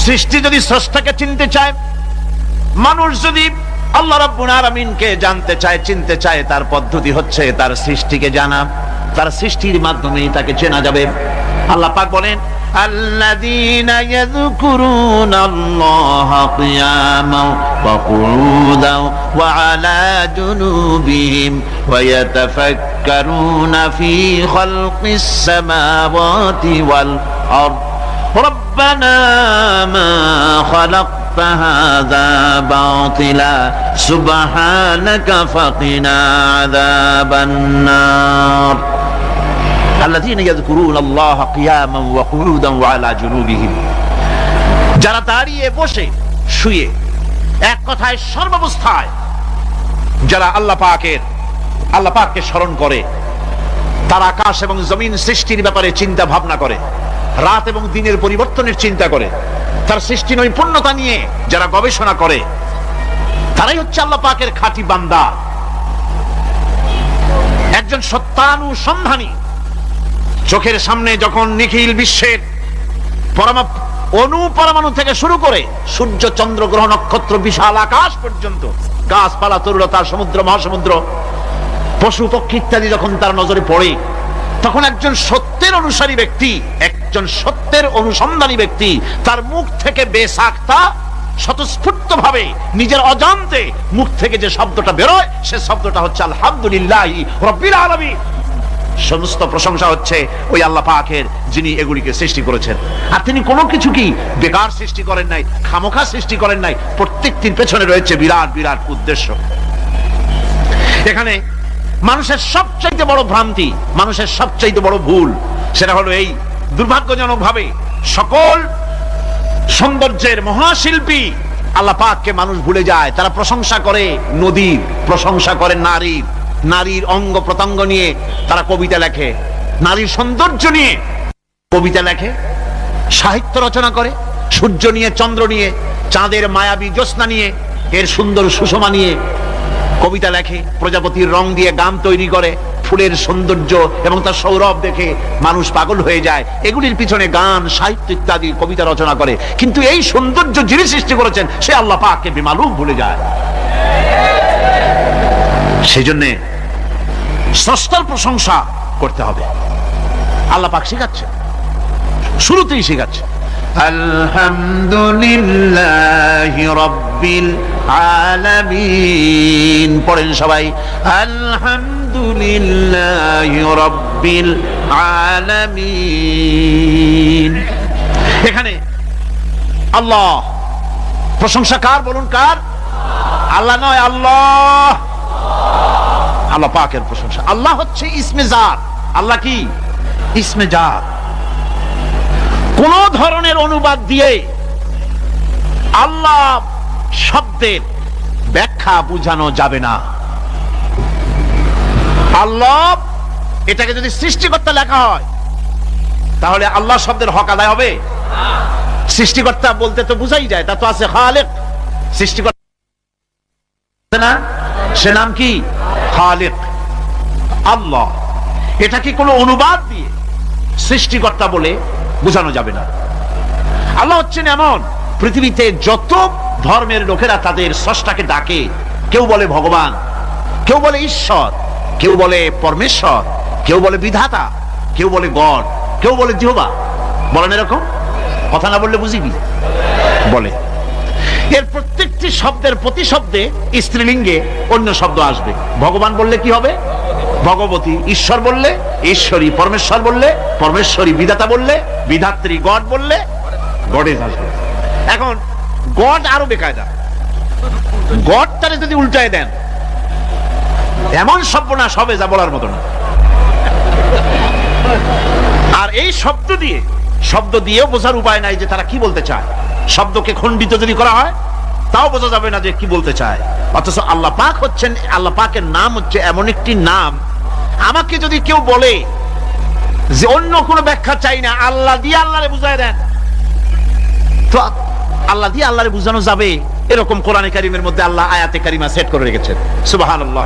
সৃষ্টি যদি স্রষ্টাকে চিনতে চায়, মানুষ যদি আল্লাহ রাব্বুল আলামিনকে জানতে চায়, চিনতে চায়, তার পদ্ধতি হচ্ছে তার সৃষ্টিকে জানা। তার সৃষ্টির মাধ্যমেই তাকে চেনা যাবে। আল্লাহ পাক বলেন, আল্লাযীনা ইয়াযকুরুনাল্লাহা কিয়ামান ওয়া কুউদান ওয়া আলা জুনুবিহিম ওয়া ইয়াতাফাক্কারুনা ফী খালকিস সামাওয়াতি ওয়াল আরদ রব্বানা মা খালাকত হাযা বাতিলা সুবহানাকা ফাকিনা আযাবান নার। আল্লাযীনা ইয়াযকুরুনাল্লাহা কিয়ামান ওয়া কুউদান ওয়া আলা জুনুবিহিম, যারা দাঁড়িয়ে, বসে, শুয়ে, এক কথায় সর্বাবস্থায় যারা আল্লাহ পাককে স্মরণ করে, তারা আকাশ এবং জমিন সৃষ্টির ব্যাপারে চিন্তা ভাবনা করে, রাত এবং দিনের পরিবর্তনের চিন্তা করে, তার সৃষ্টি নৈপুণ্যতা নিয়ে যারা গবেষণা করে, তারাই হচ্ছে আল্লাহ পাকের খাঁটি বান্দা, একজন সত্যানুসন্ধানী। চোখের সামনে যখন নিখিল বিশ্বের পরমাণু থেকে শুরু করে সূর্য, চন্দ্র, গ্রহ, নক্ষত্র, বিশাল আকাশ পর্যন্ত, গাছপালা, তরুলতা, সমুদ্র, মহাসমুদ্র, পশু পক্ষী ইত্যাদি যখন তার নজরে পড়ে, তখন একজন সত্যের অনুসারী ব্যক্তি, একজন সত্যের অনুসন্ধানী ব্যক্তি, তার মুখ থেকে বেসাক্তা স্বতঃস্ফূর্ত ভাবে নিজের অজান্তে মুখ থেকে যে শব্দটা বেরোয়, সে শব্দটা হচ্ছে আলহামদুলিল্লাহি রাব্বিল আলামিন। সমস্ত প্রশংসা হচ্ছে ওই আল্লাহ পাকের, যিনি এগুলিকে সৃষ্টি করেছেন। আর তিনি কোনো কিছু কি বেকার সৃষ্টি করেন নাই, খামোখা সৃষ্টি করেন নাই। প্রত্যেকটির পেছনে রয়েছে বিরাট বিরাট উদ্দেশ্য। এখানে মানুষের সবচাইতে বড় ভ্রান্তি, মানুষের সবচাইতে বড় ভুল, সেটা হলো এই, দুর্ভাগ্যজনক ভাবে সকল সৌন্দর্যের মহাশিল্পী আল্লাহ পাককে মানুষ ভুলে যায়। তারা প্রশংসা করে নদীর, প্রশংসা করে নারীর, নারীর অঙ্গ প্রত্যঙ্গ নিয়ে তারা কবিতা লেখে, নারীর সৌন্দর্য নিয়ে কবিতা লেখে, সাহিত্য রচনা করে, সূর্য নিয়ে, চন্দ্র নিয়ে, চাঁদের মায়াবী জ্যোৎস্না নিয়ে, এর সুন্দর সুষমা নিয়ে কবিতা লেখে, প্রজাপতির রং দিয়ে গান তৈরি করে, ফুলের সৌন্দর্য এবং তার সৌরভ দেখে মানুষ পাগল হয়ে যায়। এগুলির পিছনে গান, সাহিত্য ইত্যাদি কবিতা রচনা করে, কিন্তু এই সৌন্দর্য যিনি সৃষ্টি করেছেন সে আল্লাহ পাককে বেমালুম ভুলে যায়। সেই জন্য স্রষ্টার প্রশংসা করতে হবে। আল্লাহ পাক শেখাচ্ছে, শুরুতেই শেখাচ্ছে, আলহামদুলিল্লাহি রাব্বিল আলামিন। পড়েন সবাই, আলহামদুলিল্লাহি রাব্বিল আলামিন। এখানে আল্লাহ প্রশংসা কার বলুন, কার? আল্লাহ নয়, আল্লাহ, আল্লাহ পাকের প্রশংসা। আল্লাহ হচ্ছে ইসমে জাত। আল্লাহ কি? ইসমে জাত। কোন ধরনের অনুবাদ দিয়ে আল্লাহ শব্দের ব্যাখ্যা বোঝানো যাবে না। আল্লাহ এটাকে যদি সৃষ্টিকর্তা লেখা হয়, তাহলে আল্লাহ শব্দের হক আদায় হবে? সৃষ্টিকর্তা বলতে তো বুঝাই যায়, তা তো আছে খালেক, সৃষ্টিকর্তা না, সে নাম কি? খালেক। আল্লাহ এটা কি কোনো অনুবাদ দিয়ে সৃষ্টিকর্তা বলে বোঝানো যাবে না। আল্লাহ হচ্ছেন এমন, পৃথিবীতে যত ধর্মের লোকেরা তাদের স্রষ্টাকে ডাকে, কেউ বলে ভগবান, কেউ বলে ঈশ্বর, কেউ বলে পরমেশ্বর, কেউ বলে বিধাতা, কেউ বলে গড, কেউ বলে জিহোবা। বলেন এরকম কথা না বললে বুঝিবি বলে। এর প্রত্যেকটি শব্দের প্রতি শব্দে স্ত্রীলিঙ্গে অন্য শব্দ আসবে। ভগবান বললে কি হবে? ভগবতী। ঈশ্বর বললে ঈশ্বরী। পরমেশ্বর বললে পরমেশ্বরী। বিধাতা বললে বিধাত্রী। গড বললে গডেজ আসবে। এখন গড আরো বেকায়দা। গডটারে যদি উল্টায় দেন, এমন সর্বনাশ হবে যা বলার মতো না। আর এই শব্দ দিয়েও বোঝার উপায় নাই যে তারা কি বলতে চায়। শব্দকে খণ্ডিত যদি করা হয়, তাও বোঝা যাবে না যে কি বলতে চায়। অথচ আল্লাহ পাক হচ্ছেন, আল্লাহ পাকের নাম হচ্ছে এমন একটি নাম, আমাকে যদি কেউ বলে যে অন্য কোনো ব্যাখ্যা চাই না, আল্লাহ দিয়ে আল্লাহরে বুঝায় দেন, তো আল্লাহ দিয়ে আল্লাহরে বুঝানো যাবে। এরকম কোরআনে কারীমের মধ্যে আল্লাহ আয়াতে কারিমা সেট করে রেখেছেন। সুবহানাল্লাহ।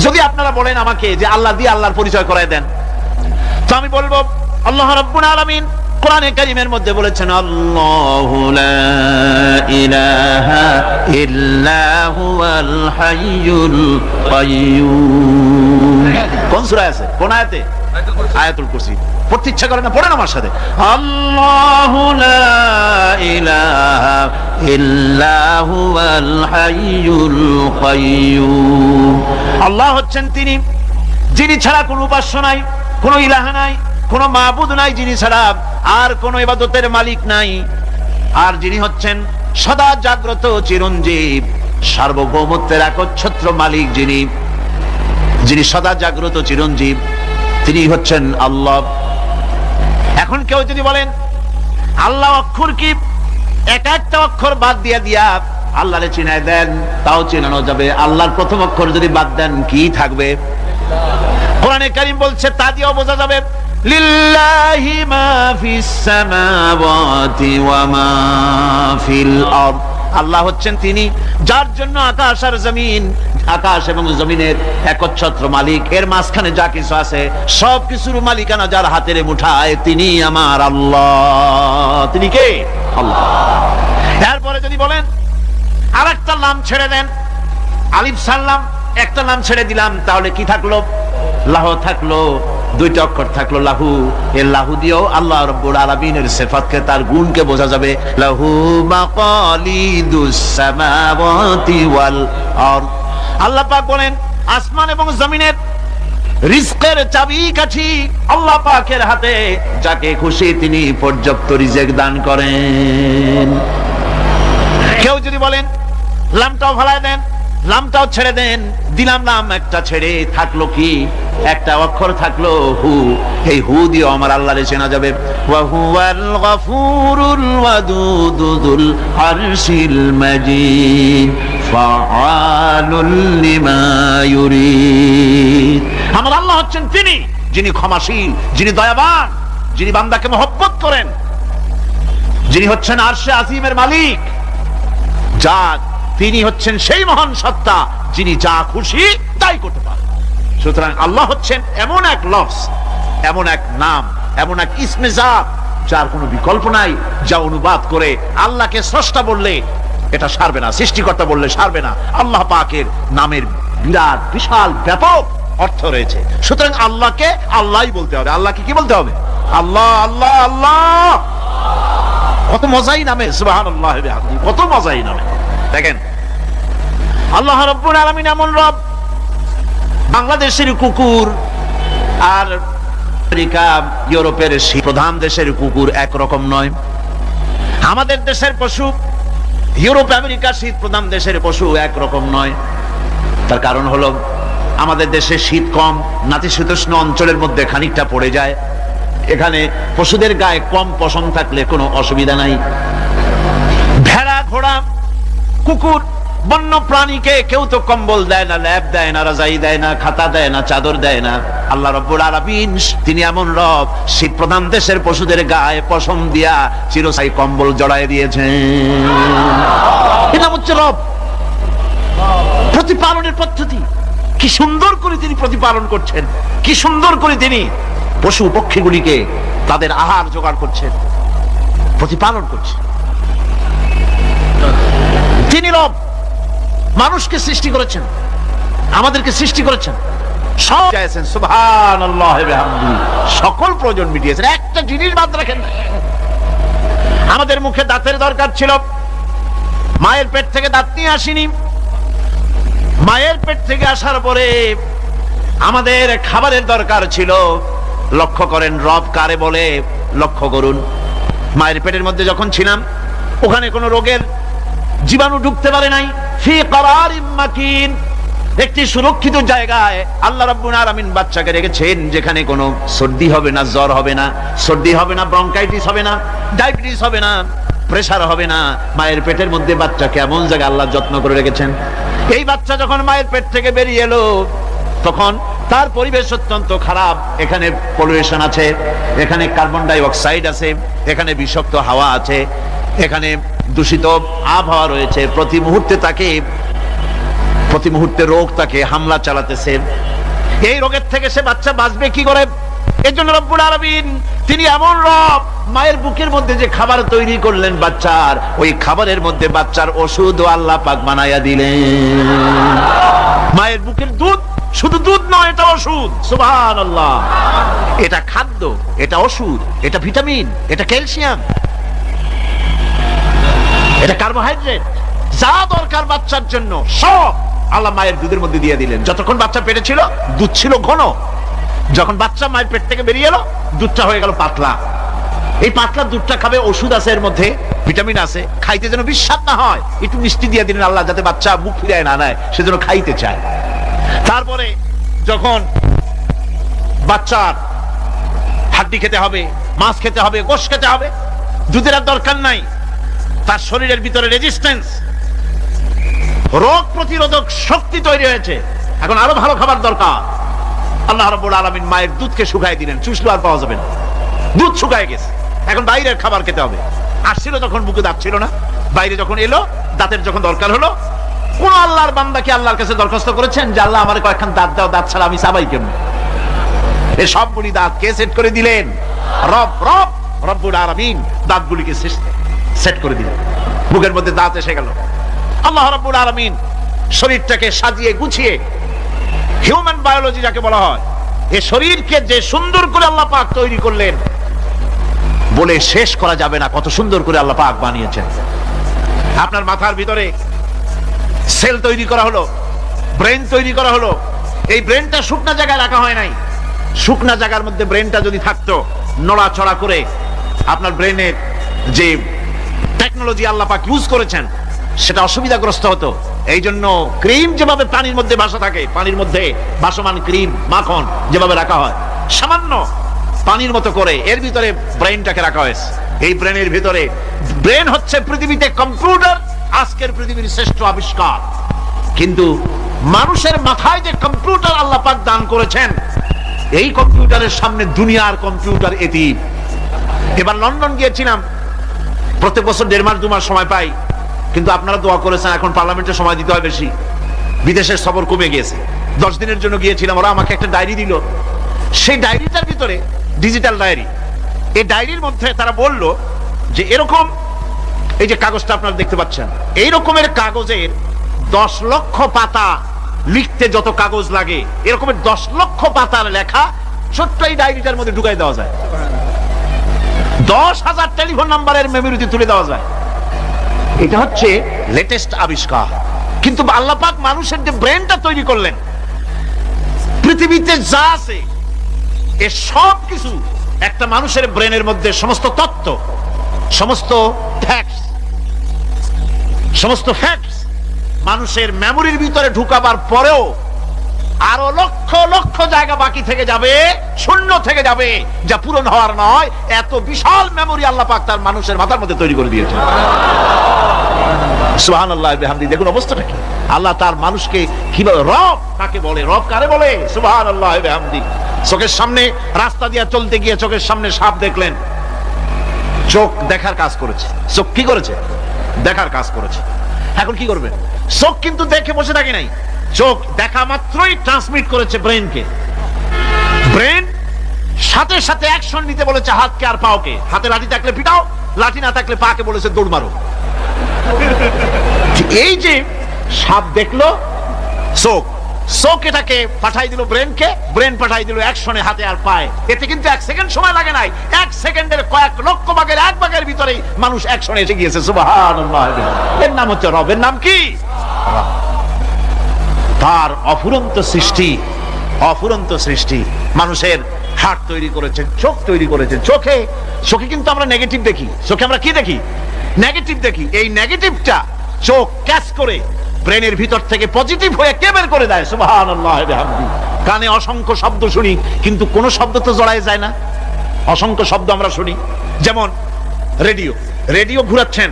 যদি আপনারা বলেন আমাকে যে আল্লাহ দিয়ে আল্লাহর পরিচয় করায় দেন, তো আমি বলবো আল্লাহ রাব্বুল আলামিন কোরআনে কারীমের মধ্যে বলেছেন আল্লাহু লা ইলাহা ইল্লা হুয়াল হাইয়ুল কাইয়্যুম। কোন সূরায় আছে, কোন আয়াতে? আয়াতুল কুরসি। পড়তে ইচ্ছা করে না? পড়েন আমার সাথে, আল্লাহু লা ইলাহা ইল্লা হুয়াল হাইয়ুল কাইয়্যুম। আল্লাহ হচ্ছেন তিনি যিনি ছাড়া কোনো উপাস্য নাই, কোনো ইলাহ নাই, কোনো মাবুদ নাই যিনি ছাড়া, আর কোনো ইবাদতের মালিক নাই। আর যিনি হচ্ছেন সদা জাগ্রত চিরঞ্জীব, সার্বভৌমত্বের একচ্ছত্র মালিক, যিনি সদা জাগ্রত চিরঞ্জীব, তিনি হচ্ছেন আল্লাহ। এখন কেউ যদি বলেন আল্লাহ অক্ষর কি, এক একটা অক্ষর বাদ দিয়া আল্লাহরে চিনায় দেন, তাও চিনানো যাবে। আল্লাহর প্রথম অক্ষর যদি বাদ দেন কি থাকবে? কোরআনে কারীম বলছে তা দিয়েও বোঝা যাবে লিল্লাহি মা ফিস সামাওয়াতি ওয়া মা ফিল আরদ। আল্লাহ হচ্ছেন তিনি যার জন্য আকাশ আর জমিন, আকাশ এবং জমিনের একচ্ছত্র মালিক। এর মাঝখানে যা কিছু আছে সব কিছুর মালিকানা যার হাতের মুঠায়, তিনি আমার আল্লাহ। তিনি কে? আল্লাহ। এরপরে যদি বলেন আরেকটা নাম ছেড়ে দেন, আলিফ সাল্লাম একটা নাম ছেড়ে দিলাম, তাহলে কি থাকলো? লাহু থাকলো, দুইটা অক্ষর থাকলো লাহু। এই লাহু দিয়েও আল্লাহ রাব্বুল আলামিনের সিফাতকে, তার গুণকে বোঝা যাবে। লাহু মাকালিদুস সামাওয়াতি ওয়াল আরদ। আল্লাহ পাক বলেন আসমান এবং জমিনের রিজকের চাবিকাঠি আল্লাহ পাকের হাতে, যাকে খুশি তিনি পর্যাপ্ত রিজিক দান করেন। কেউ যদি বলেন লামটাও ভালাই দেন, লামটাও ছেড়ে দেন, দিলাম লাম একটা ছেড়ে, থাকলো কি? একটা অক্ষর থাকলো হু। এই হু দিয়ে আমার আল্লাহরে চেনা যাবে। ওয়া হুয়াল গফুরুল ওয়াদুদুল আরশিল মাজিদ ফাআলুল লিমা ইউরিদ। আমার আল্লাহ হচ্ছেন তিনি যিনি ক্ষমাশীল, যিনি দয়াবান, যিনি বান্দাকে মহব্বত করেন, যিনি হচ্ছেন আরশে আজিমের মালিক। তিনি হচ্ছেন সেই মহান সত্তা যিনি যা খুশি তাই করতে পারেন। সুতরাং আল্লাহ হচ্ছেন এমন এক লফজ, এমন এক নাম, এমন এক ইসমে জাত যার কোনো বিকল্প নাই, যা অনুবাদ করে আল্লাহকে স্রষ্টা বললে এটা সারবে না, সৃষ্টিকর্তা বললে সারবে না। আল্লাহ পাকের নামের বিরাট বিশাল ব্যাপক অর্থ রয়েছে। সুতরাং আল্লাহকে আল্লাহই বলতে হবে। আল্লাহকে কি বলতে হবে? আল্লাহ আল্লাহ আল্লাহ। কত মজাই নামে, সুবহানাল্লাহ, কত মজাই নামে। দেখেন আল্লাহ রাব্বুল আলামিন এমন রব। বাংলাদেশের কুকুর আর আমেরিকা, ইউরোপের প্রধান দেশের কুকুর একরকম নয়। আমাদের দেশের পশু, ইউরোপ আমেরিকা শীত প্রধান দেশের পশু একরকম নয়। তার কারণ হলো আমাদের দেশে শীত কম, নাতিশীতোষ্ণ অঞ্চলের মধ্যে খানিকটা পড়ে যায়। এখানে পশুদের গায়ে কম পশম থাকলে কোনো অসুবিধা নাই। ভেড়া, ঘোড়া, কুকুর, বন্য প্রাণীকে কেউ তো কম্বল দেয় না, ল্যাপ দেয় না, রাজাই দেয় না, খাতা দেয় না, চাদর দেয় না। আল্লাহ রাব্বুল আলামিন তিনি এমন রব, শীত প্রধান দেশের পশুদের গায়ে পশম দিয়া চিরস্থায়ী কম্বল জড়ায় দিয়েছেন। এটা হচ্ছে রব। প্রতিপালনের পদ্ধতি কি সুন্দর করে তিনি প্রতিপালন করছেন, কি সুন্দর করে তিনি পশু পক্ষীগুলিকে তাদের আহার জোগাড় করছেন, প্রতিপালন করছেন। তিনি রব, মানুষকে সৃষ্টি করেছেন, আমাদেরকে সৃষ্টি করেছেন, সব চাইছেন। সুবহানাল্লাহ ওয়া বিহামদিহি, সকল প্রয়োজন মিটিয়েছেন, একটা জিনিস বাদ রাখেন না। আমাদের মুখে দাঁতের দরকার ছিল, মায়ের পেট থেকে দাঁত নিয়ে আসিনি। মায়ের পেট থেকে আসার পরে আমাদের খাবারের দরকার ছিল। লক্ষ্য করেন রব কারে বলে, লক্ষ্য করুন। মায়ের পেটের মধ্যে যখন ছিলাম ওখানে কোনো রোগের জীবাণু ঢুকতে পারে নাই। ফি করারিম মাকিন, একটি সুরক্ষিত জায়গায় আল্লাহ রাব্বুল আলামিন বাচ্চাকে রেখেছেন, যেখানে কোনো সর্দি হবে না, জ্বর হবে না, সর্দি হবে না, ব্রঙ্কাইটিস হবে না, ডায়াবেটিস হবে না, প্রেসার হবে না। মায়ের পেটের মধ্যে বাচ্চাকে এমন জায়গায় আল্লাহ যত্ন করে রেখেছেন। এই বাচ্চা যখন মায়ের পেট থেকে বেরিয়ে এলো তখন তার পরিবেশ অত্যন্ত খারাপ। এখানে পলিউশন আছে, এখানে কার্বন ডাই অক্সাইড আছে, এখানে বিষাক্ত হাওয়া আছে, এখানে দূষিত আবহাওয়া রয়েছে। প্রতি মুহূর্তে রোগ তাকে হামলা চালাতেছে। এই রোগের থেকে সে বাচ্চা বাঁচবে কি করে? এর জন্য রব্বুল আলামিন তিনি এমন রব, মায়ের বুকের মধ্যে যে খাবার তৈরি করলেন বাচ্চার, ওই খাবারের মধ্যে বাচ্চার ওষুধও আল্লাহ পাক বানায়া দিলেন। মায়ের বুকের দুধ শুধু দুধ নয়, এটা ওষুধ। সুবহানাল্লাহ। এটা খাদ্য, এটা ওষুধ, এটা ভিটামিন, এটা ক্যালসিয়াম, এটা কার্বোহাইড্রেট, যা দরকার বাচ্চার জন্য সব আল্লাহ মায়ের দুধের মধ্যে দিয়ে দিলেন। যতক্ষণ বাচ্চা পেটে ছিল দুধ ছিল ঘন, যখন বাচ্চা মায়ের পেট থেকে বেরিয়ে এলো দুধটা হয়ে গেল পাতলা। এই পাতলা দুধটা খাবে, ওষুধ আছে এর মধ্যে, ভিটামিন আছে, খাইতে যেন বিস্বাদ না হয় একটু মিষ্টি দিয়ে দিলেন আল্লাহ, যাতে বাচ্চা মুখ ফিরায় না নেয়, সেজন্য খাইতে চায়। তারপরে যখন বাচ্চার হাড্ডি খেতে হবে, মাছ খেতে হবে, গোশত খেতে হবে, দুধের আর দরকার নাই, তার শরীরের ভিতরে রেজিস্ট্যান্স, রোগ প্রতিরোধক শক্তি তৈরি হয়েছে, এখন আরো ভালো খাবার দরকার। আল্লাহ রাব্বুল আলামিন মায়ের দুধকে শুকায় দিলেন, চুষলে আর পাওয়া যাবে না, দুধ শুকায় গেছে, এখন বাইরের খাবার খেতে হবে। আসছিল তখন বুকে দাঁত ছিল না, বাইরে যখন এলো দাঁতের যখন দরকার হলো, কোন আল্লাহর বান্দা কি আল্লাহর কাছে দরখাস্ত করেছেন যে আল্লাহ আমার কয়েকখান দাঁত দাও, দাঁত ছাড়া আমি চাবাই কেমন? এই সবগুলি দাঁত কে সেট করে দিলেন? রব্বুল আলামিন দাঁতগুলিকে সেট করে দিলেন, বুকের মধ্যে দাঁত এসে গেল। আল্লাহ রাব্বুল আলামিন শরীরটাকে সাজিয়ে গুছিয়ে, হিউম্যান বায়োলজি যাকে বলা হয়, এই শরীরকে যে সুন্দর করে আল্লাহ পাক তৈরি করলেন বলে শেষ করা যাবে না, কত সুন্দর করে আল্লাহ পাক বানিয়েছেন। আপনার মাথার ভিতরে সেল তৈরি করা হলো, ব্রেন তৈরি করা হলো। এই ব্রেনটা শুকনা জায়গায় রাখা হয় নাই, শুকনা জায়গার মধ্যে ব্রেনটা যদি থাকতো, নড়াচড়া করে আপনার ব্রেনের যে টেকনোলজি আল্লাহ পাক ইউজ করেছেন সেটা অসুবিধাগ্রস্ত হতো। এই জন্য ক্রিম যেভাবে পানির মধ্যে ভাসা থাকে, পানির মধ্যে ভাসমান ক্রিম মাখন যেভাবে রাখা হয়, সামান্য পানির মতো করে এর ভিতরে ব্রেনটাকে রাখা হয়েছে। এই ব্রেনের ভিতরে, ব্রেন হচ্ছে পৃথিবীতে কম্পিউটার, আজকের পৃথিবীর শ্রেষ্ঠ আবিষ্কার। কিন্তু মানুষের মাথায় যে কম্পিউটার আল্লাহ পাক দান করেছেন, এই কম্পিউটারের সামনে দুনিয়ার কম্পিউটার এতিম। এবার লন্ডন গিয়েছিলাম, প্রত্যেক বছর 1.5 মাস 2 মাস সময় পাই, কিন্তু আপনারা দোয়া করেছেন এখন পার্লামেন্টে সময় দিতে হয় বেশি, বিদেশের সফর কমে গিয়েছে। 10 দিনের জন্য গিয়েছিলাম, ওরা আমাকে একটা ডায়েরি দিল, সেই ডায়েরিটার ভিতরে ডিজিটাল ডায়েরি, এই ডায়েরির মধ্যে তারা বলল যে এরকম, এই যে কাগজটা আপনারা দেখতে পাচ্ছেন, এই রকমের কাগজের 10 লক্ষ পাতা লিখতে যত কাগজ লাগে, এরকমের 10 লক্ষ পাতার লেখা ছোট্ট এই ডায়েরিটার মধ্যে ঢুকাই দেওয়া যায়, 10,000 টেলিফোন নাম্বারের মেমোরিতে তুলে দেওয়া যায়। এটা হচ্ছে লেটেস্ট আবিষ্কার। কিন্তু আল্লাহ পাক মানুষের যে ব্রেনটা তৈরি করলেন, পৃথিবীতে যা আছে এ সব কিছু একটা মানুষের ব্রেনের মধ্যে, সমস্ত তথ্য, সমস্ত ফ্যাক্টস মানুষের মেমোরির ভিতরে ঢুকাবার পরেও আরো লক্ষ লক্ষ জায়গা বাকি থেকে যাবে, শূন্য থেকে যাবে, যা পূরণ হওয়ার নয়। এত বিশাল মেমোরি আল্লাহ পাক তার মানুষের মাথার মধ্যে তৈরি করে দিয়েছেন। সুবহানাল্লাহ বিহামদি। দেখুন অবস্থাটা কি, আল্লাহ তার মানুষকে কিভাবে, রব কাকে বলে, রব কারে বলে, সুবহানাল্লাহ বিহামদি। চোখের সামনে রাস্তা দিয়ে চলতে গিয়ে চোখের সামনে সাপ দেখলেন, চোখ দেখার কাজ করেছে, চোখ কি করেছে? দেখার কাজ করেছে। এখন কি করবে? চোখ কিন্তু দেখে বসে থাকে নাই, চোখ দেখা মাত্রই ট্রান্সমিট করেছে ব্রেনকে। ব্রেন সাথে সাথে অ্যাকশন নিতে বলেছে হাতকে আর পাওকে। হাতে লাঠি থাকলে পিটাও, লাঠি না থাকলে পাকে বলেছে দৌড় মারো। এই যে সাপ দেখলো, চোখ এটাকে পাঠাই দিল ব্রেনকে, ব্রেন পাঠাই দিল অ্যাকশনে হাতে আর পায়ে। এতে কিন্তু 1 সেকেন্ড সময় লাগে নাই, 1 সেকেন্ডের কয়েক লক্ষ ভাগের 1 ভাগের ভিতরেই মানুষ অ্যাকশনে এসে গিয়েছে। সুবহানাল্লাহ। এর নাম হচ্ছে রব। এর নাম কি? তার অফুরন্ত সৃষ্টি। মানুষের হার্ট তৈরি করেছেন, চোখ তৈরি করেছেন। চোখে কিন্তু আমরা নেগেটিভ দেখি, চোখে আমরা কি দেখি? নেগেটিভ দেখি। এই নেগেটিভটা চোখ ক্যাচ করে ব্রেনের ভিতর থেকে পজিটিভ হয়ে কে বের করে দেয়? সুবহানাল্লাহ বিহামদি। কানে অসংখ্য শব্দ শুনি, কিন্তু কোন শব্দ তো জড়ায় যায় না। অসংখ্য শব্দ আমরা শুনি, যেমন রেডিও ঘুরাচ্ছেন,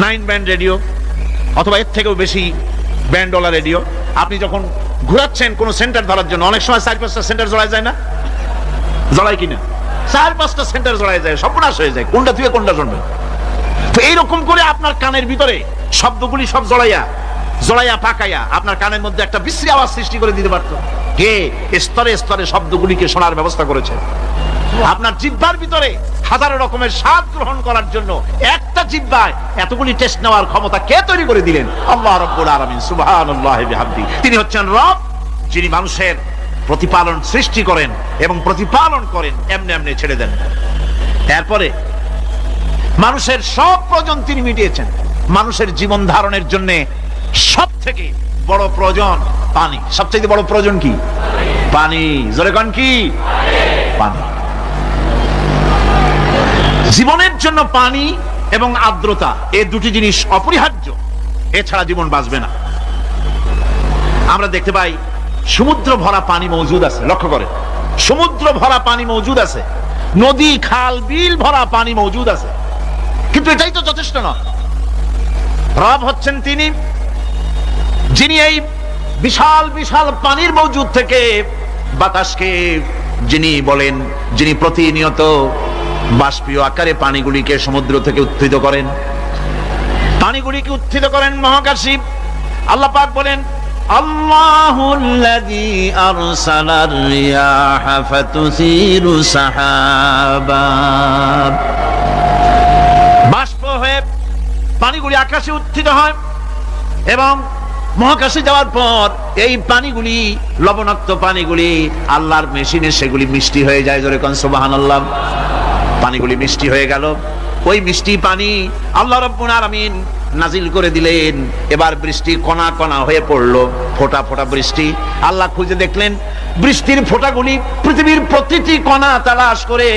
9 ব্যান্ড রেডিও অথবা এর থেকেও বেশি ব্যান্ডওয়ালা রেডিও। আপনি যখন ঘুরাচ্ছেন কোন সেন্টার ধরার জন্য, অনেক সময় 4-5টা সেন্টার জড়ায় যায় না? জড়ায় কিনা? 4-5টা সেন্টার জড়ায় যায়, সর্বনাশ হয়ে যায়, কোনটা থেকে কোনটা শুনবে। তো এইরকম করে আপনার কানের ভিতরে শব্দগুলি সব জড়াইয়া জোড়াইয়া পাকাইয়া আপনার কানের মধ্যে একটা বিশ্রী আওয়াজ সৃষ্টি করে দিতে পারতো। কে স্তরে স্তরে শব্দগুলিকে শোনার ব্যবস্থা করেছে। আপনার জিহ্বার ভিতরে হাজারো রকমের স্বাদ গ্রহণ করার জন্য একটা জিহ্বায় এতগুলি টেস্ট নেওয়ার ক্ষমতা কে তৈরি করে দিলেন? আল্লাহ রাব্বুল আলামিন সুবহানাল্লাহি বিহামদি। তিনি হচ্ছেন রব, যিনি মানুষের প্রতিপালন সৃষ্টি করেন এবং প্রতিপালন করেন, এমনি এমনি ছেড়ে দেন। এরপরে মানুষের সব প্রয়োজন তিনি মিটিয়েছেন। মানুষের জীবন ধারণের জন্য সব থেকে বড় প্রয়োজন পানি। সবচেয়ে বড় প্রয়োজন কি? পানি। জোরে কোন কি? পানি। জীবনের জন্য পানি এবং আর্দ্রতা, এই দুটি জিনিস অপরিহার্য, এছাড়া জীবন বাঁচবে না। আমরা দেখতে পাই সমুদ্র ভরা পানি মজুদ আছে। লক্ষ্য করে, সমুদ্র ভরা পানি মজুদ আছে, নদী খাল বিল ভরা পানি মজুদ আছে, কিন্তু এটাই তো যথেষ্ট নয়। রব হচ্ছেন তিনি, যিনি এই বিশাল বিশাল পানির মজুদ থেকে বাতাসকে যিনি বলেন, যিনি প্রতিনিয়ত বাষ্পীয় আকারে পানিগুলিকে সমুদ্র থেকে উত্থিত করেন, পানিগুলিকে উত্থিত করেন মহাকাশে। আল্লাহ পাক বলেন, আল্লাহুল্লাযী আরসালার রিয়াহা ফাতুসিরু সাহাবা। বাষ্প হয়ে পানিগুলি আকাশে উত্থিত হয় এবং মহাকাশে যাওয়ার পর এই পানিগুলি, লবণাক্ত পানিগুলি আল্লাহর মেশিনে সেগুলি মিষ্টি হয়ে যায়। জোরে কোন সুবহানাল্লাহ। পানিগুলি মিষ্টি হয়ে গেল। ওই মিষ্টি পানি আল্লাহ রাব্বুল আলামিন নাজিল করে দিলেন। এবার বৃষ্টি কণা কণা হয়ে পড়লো, ফোঁটা ফোঁটা বৃষ্টি। আল্লাহ খুঁজে দেখলেন বৃষ্টির ফোঁটাগুলি পৃথিবীর প্রতিটি কণা তালাশ করে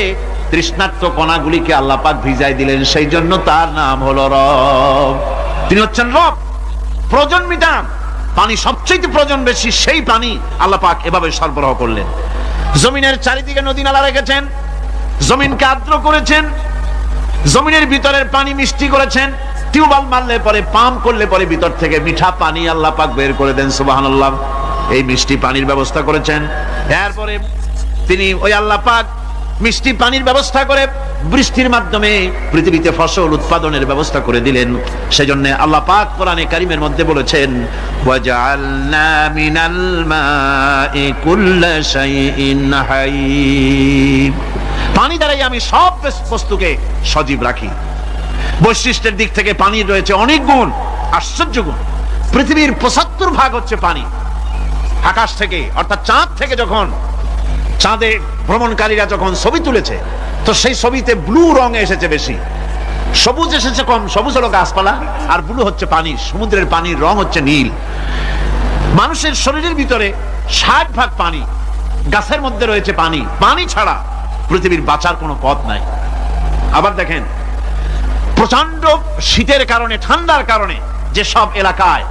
তৃষ্ণার্ত কণাগুলিকে আল্লাহ পাক ভিজাই দিলেন। সেই জন্য তার নাম হলো রব। তিনি হচ্ছেন রব, প্রয়োজন মিটান। পানি সবচেয়ে প্রয়োজন বেশি, সেই পানি আল্লাহ পাক এভাবে সরবরাহ করলেন। জমিনের চারিদিকে নদী নালা রেখেছেন, জমিনকে আর্দ্র করেছেন, জমিনের ভিতরের পানি মিষ্টি করেছেন। টিউবওয়েল মারলে পরে, পাম্প করলে পরে ভিতর থেকে মিঠা পানি আল্লাহ পাক বের করে দেন। সুবহানাল্লাহ। এই মিষ্টি পানির ব্যবস্থা করেছেন। এরপরে তিনি ওই আল্লাহ পাক মিষ্টি পানির ব্যবস্থা করে বৃষ্টির মাধ্যমে পৃথিবীতে ফসল উৎপাদনের ব্যবস্থা করে দিলেন। সেজন্য আল্লাহ পাক কোরআনে কারীমের মধ্যে বলেছেন, ওয়াজআলনা মিনাল মাই কুল্লা শাইইন হাই। পানি দ্বারাই আমি সব বস্তুকে সজীব রাখি। বৈশিষ্ট্যের দিক থেকে পানির রয়েছে অনেক গুণ, আশ্চর্য গুণ। পৃথিবীর ৭৫% হচ্ছে পানি। আকাশ থেকে অর্থাৎ চাঁদ থেকে যখন চাঁদে ভ্রমণকারীরা যখন ছবি তুলেছে, তো সেই ছবিতে ব্লু রং এসেছে বেশি, সবুজ এসেছে কম। সবুজ হলো গাছপালা, আর ব্লু হচ্ছে পানি। সমুদ্রের পানির রং হচ্ছে নীল। মানুষের শরীরের ভিতরে ৬০% পানি, গাছের মধ্যে রয়েছে পানি। পানি ছাড়া পৃথিবীর বাঁচার কোনো পথ নাই। আবার দেখেন, প্রচন্ড শীতের কারণে, ঠান্ডার কারণে যে সব এলাকায়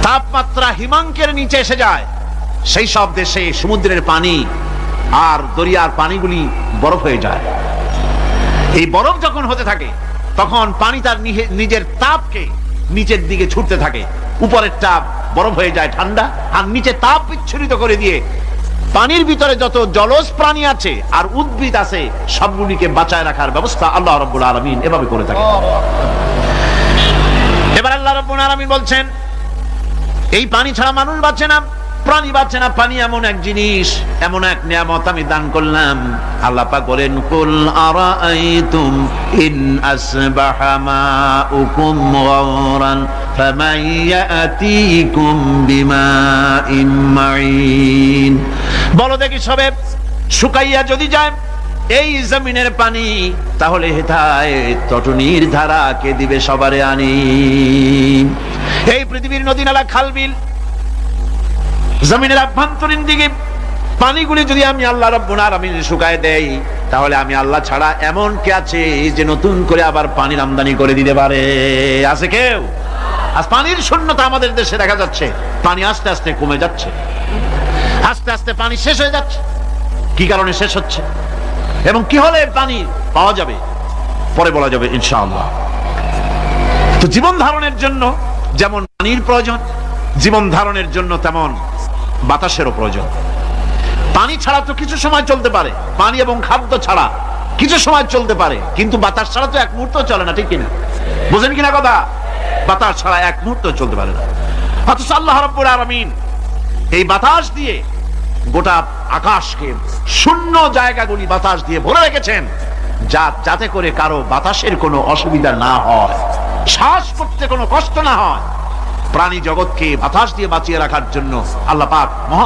তাপমাত্রা হিমাঙ্কের নিচে এসে যায়, সেই সব দেশে সমুদ্রের পানি আর দরিয়ার পানিগুলি বরফ হয়ে যায়। এই বরফ যখন হতে থাকে, তখন পানি তার নিজের তাপকে নিচের দিকে ছুটতে থাকে। উপরের তাপ বরফ হয়ে যায় ঠান্ডা, আর নিচে তাপ বিচ্ছুরিত করে দিয়ে পানির ভিতরে যত জলজ প্রাণী আছে আর উদ্ভিদ আছে, সবগুলিকে বাঁচায় রাখার ব্যবস্থা আল্লাহ রাব্বুল আলামিন এভাবে করে থাকে। এবার আল্লাহ রাব্বুল আলামিন বলছেন, এই পানি ছাড়া মানুষ বাঁচে না, প্রাণী বাঁচে না। পানি এমন এক জিনিস, এমন এক নিয়ামত আমি দান করলাম। আল্লাহ পাক বলেন, কুল আরাআইতুম ইন আসবাহা মাউকুম গাওরান ফামান ইয়াতিকুম বিমাইন মাইন। বলো দেখি, সবে শুকাইয়া যদি যায় এই জমিনের পানি, তাহলে হেথায় তটনির ধারা কে দিবে সবারে আনি। এই পৃথিবীর নদী নালা খাল বিল, জমিনের আভ্যন্তরীণ দিকে পানিগুলি যদি আমি আল্লাহ রাব্বুল আলামিন শুকায় দেই, তাহলে আমি আল্লাহ ছাড়া এমন কে আছে যে নতুন করে আবার পানির আমদানি করে দিতে পারে? আছে কেউ? আজ পানির শূন্যতা আমাদের দেশে দেখা যাচ্ছে। পানি আস্তে আস্তে কমে যাচ্ছে, আস্তে আস্তে পানি শেষ হয়ে যাচ্ছে। কি কারণে শেষ হচ্ছে এবং কি হলে পানি পাওয়া যাবে পরে বলা যাবে ইনশাআল্লাহ। তো জীবন ধারণের জন্য যেমন পানির প্রয়োজন, জীবন ধারণের জন্য তেমন বাতাসেরও প্রয়োজন। পানি ছাড়া তো কিছু সময় চলতে পারে, পানি এবং খাদ্য ছাড়া কিছু সময় চলতে পারে, কিন্তু বাতাস ছাড়া তো এক মুহূর্ত চলে না, ঠিক কিনা? বুঝেন কিনা কথা? বাতাস ছাড়া এক মুহূর্ত চলতে পারে না। অথচ আল্লাহ রাব্বুল আলামিন এই বাতাস দিয়ে গোটা আকাশকে, শূন্য জায়গাগুলি বাতাস দিয়ে ভরে রেখেছেন, যাতে করে কারো বাতাসের কোনো অসুবিধা না হয়, শ্বাস করতে কোনো কষ্ট না হয়। প্রাণী জগৎকে বাতাস দিয়ে বাঁচিয়ে রাখার জন্য আল্লাহ পাক মহা